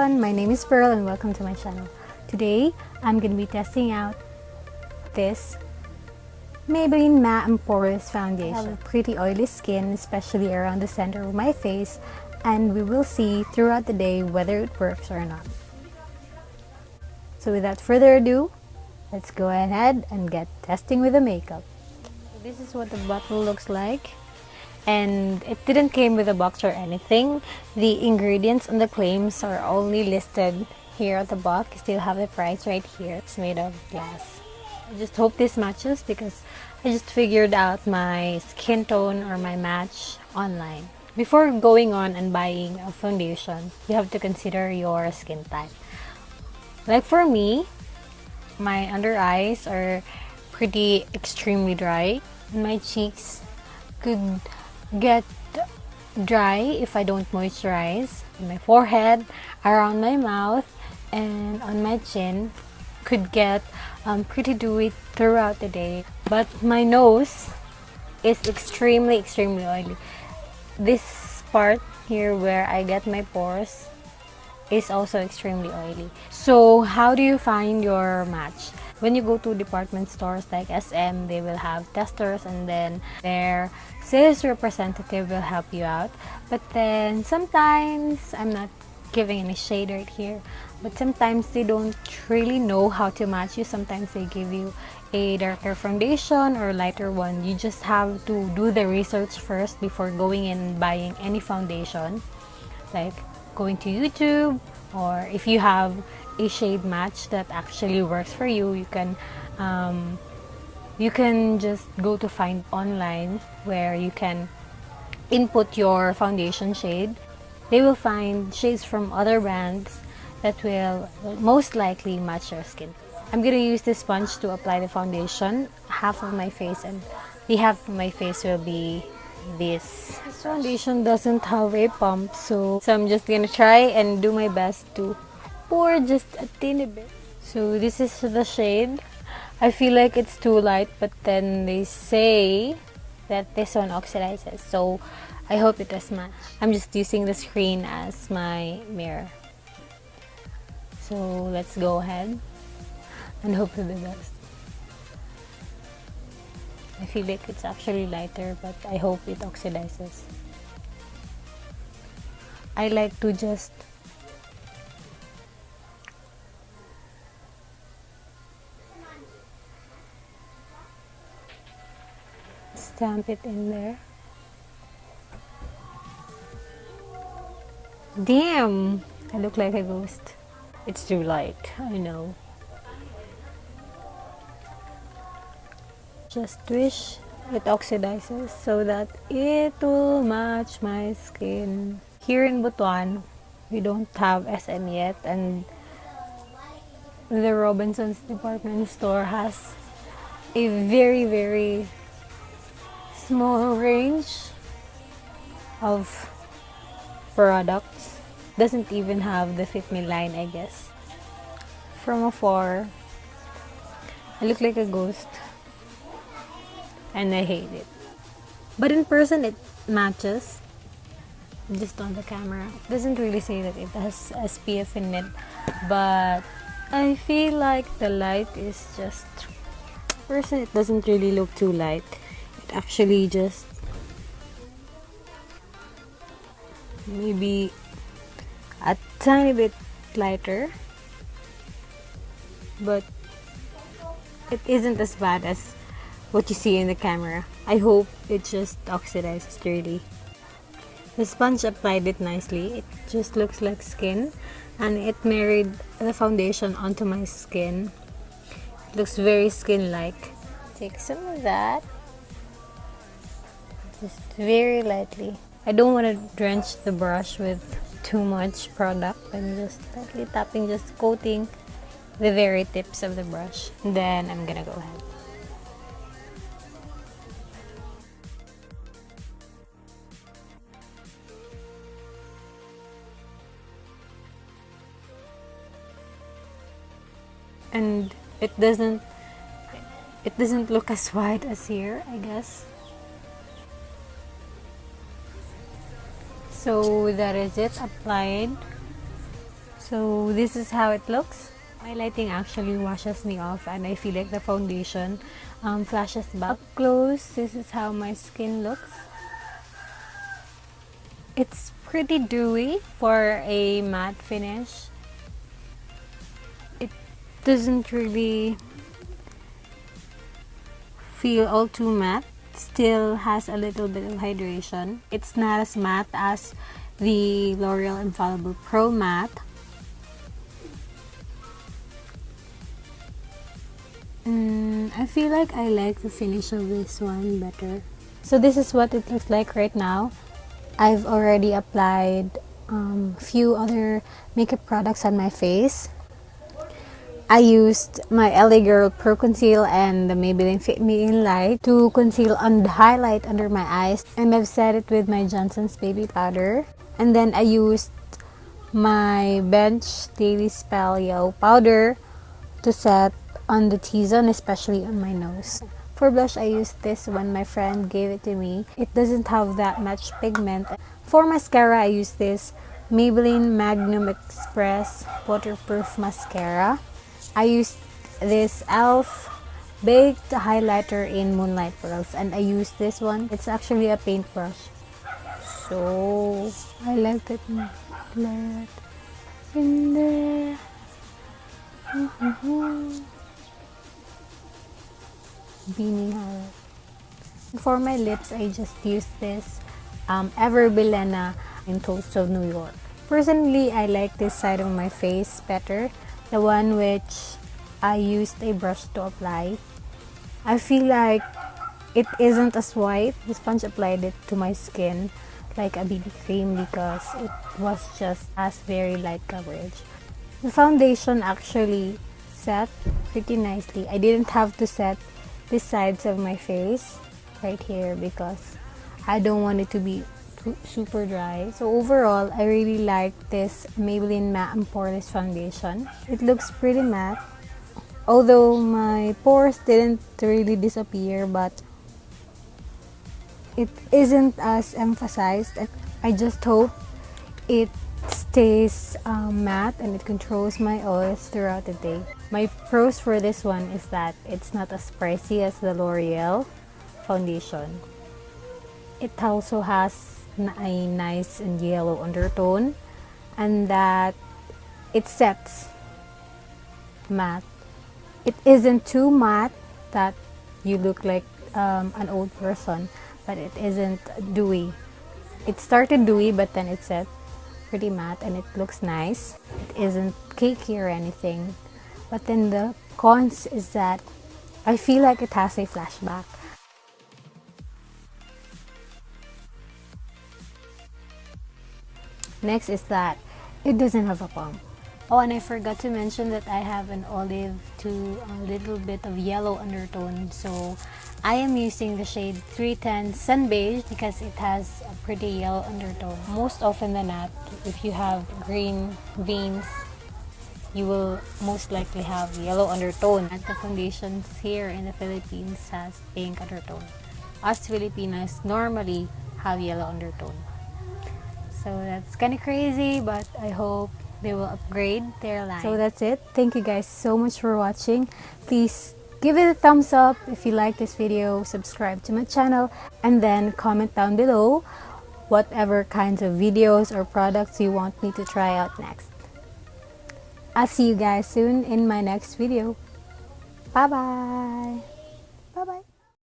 everyone, my name is Pearl and welcome to my channel. Today, I'm going to be testing out this Maybelline Matte and Poreless Foundation. I have a pretty oily skin, especially around the center of my face, and we will see throughout the day whether it works or not. So without further ado, let's go ahead and get testing with the makeup. So this is what the bottle looks like. And it didn't came with a box or anything. The ingredients and the claims are only listed here at the box. You still have the price right here. It's made of glass. I just hope this matches because I just figured out my skin tone or my match online. Before going on and buying a foundation, you have to consider your skin type. Like for me, my under eyes are pretty extremely dry. And my cheeks could get dry if I don't moisturize. My forehead, around my mouth, and on my chin could get pretty dewy throughout the day. But my nose is extremely oily. This part here where I get my pores is also extremely oily. So how do you find your match? When you go to department stores like SM, they will have testers and then their sales representative will help you out. But then sometimes, I'm not giving any shade right here, but sometimes they don't really know how to match you. Sometimes they give you a darker foundation or lighter one. You just have to do the research first before going in and buying any foundation. Like going to YouTube, or if you have a shade match that actually works for you, you can just go to find online where you can input your foundation shade. They will find shades from other brands that will most likely match your skin. I'm gonna use this sponge to apply the foundation, half of my face, and the half of my face will be this. This foundation doesn't have a pump, so I'm just gonna try and do my best to pour just a teeny bit. So this is the shade. I feel like it's too light, but then they say that this one oxidizes, so I hope it does match. I'm just using the screen as my mirror. So let's go ahead and hope for the best. I feel like it's actually lighter, but I hope it oxidizes. I like to just stamp it in there. Damn! I look like a ghost. It's too light, I know. Just wish it oxidizes so that it will match my skin. Here in Butuan, we don't have SM yet, and the Robinsons department store has a very small range of products. Doesn't even have the Fit Me line, I guess. From afar, I look like a ghost and I hate it. But in person, it matches. Just on the camera, it doesn't really say that it has SPF in it, but I feel like the light is just, in person it doesn't really look too light. It actually just maybe a tiny bit lighter, but it isn't as bad as what you see in the camera. I hope it just oxidizes really. The sponge applied it nicely. It just looks like skin, and it married the foundation onto my skin. It looks very skin-like. Take some of that, just very lightly. I don't want to drench the brush with too much product. I'm just lightly tapping, just coating the very tips of the brush. And then I'm gonna go ahead. And it doesn't look as white as here, I guess. So that is it applied. So this is how it looks. My lighting actually washes me off and I feel like the foundation flashes back. Up close, this is how my skin looks. It's pretty dewy for a matte finish. It doesn't really feel all too matte. Still has a little bit of hydration. It's not as matte as the L'Oreal Infallible Pro Matte. I feel like I like the finish of this one better. So this is what it looks like right now. I've already applied a few other makeup products on my face. I used my LA Girl Pro Conceal and the Maybelline Fit Me In Light to conceal on the highlight under my eyes. And I've set it with my Johnson's Baby Powder. And then I used my Bench Daily Spell Yellow Powder to set on the T-zone, especially on my nose. For blush, I used this one. My friend gave it to me. It doesn't have that much pigment. For mascara, I used this Maybelline Magnum Express Waterproof Mascara. I used this E.L.F. Baked Highlighter in Moonlight Pearls, and I used this one. It's actually a paintbrush. So I like that in there. Beanie highlight. For my lips, I just used this Ever Bilena in Toast of New York. Personally, I like this side of my face better, the one which I used a brush to apply. I feel like it isn't as white. The sponge applied it to my skin like a BB cream because it was just as very light coverage. The foundation actually set pretty nicely. I didn't have to set the sides of my face right here because I don't want it to be super dry. So overall, I really like this Maybelline Matte and Poreless foundation. It looks pretty matte, although my pores didn't really disappear, but it isn't as emphasized. I just hope it stays matte and it controls my oils throughout the day. My pros for this one is that it's not as pricey as the L'Oreal foundation. It also has a nice and yellow undertone, and that it sets matte. It isn't too matte that you look like an old person, but it isn't dewy. It started dewy, but then it set pretty matte and it looks nice. It isn't cakey or anything. But then the cons is that I feel like it has a flashback. Next is that it doesn't have a pump. Oh, and I forgot to mention that I have an olive to a little bit of yellow undertone. So I am using the shade 310 Sun Beige because it has a pretty yellow undertone. Most often than not, if you have green veins, you will most likely have yellow undertone. And the foundations here in the Philippines has pink undertone. Us Filipinos normally have yellow undertone. So that's kind of crazy, but I hope they will upgrade their line. So that's it. Thank you guys so much for watching. Please give it a thumbs up if you like this video, subscribe to my channel, and then comment down below whatever kinds of videos or products you want me to try out next. I'll see you guys soon in my next video. Bye bye. Bye bye.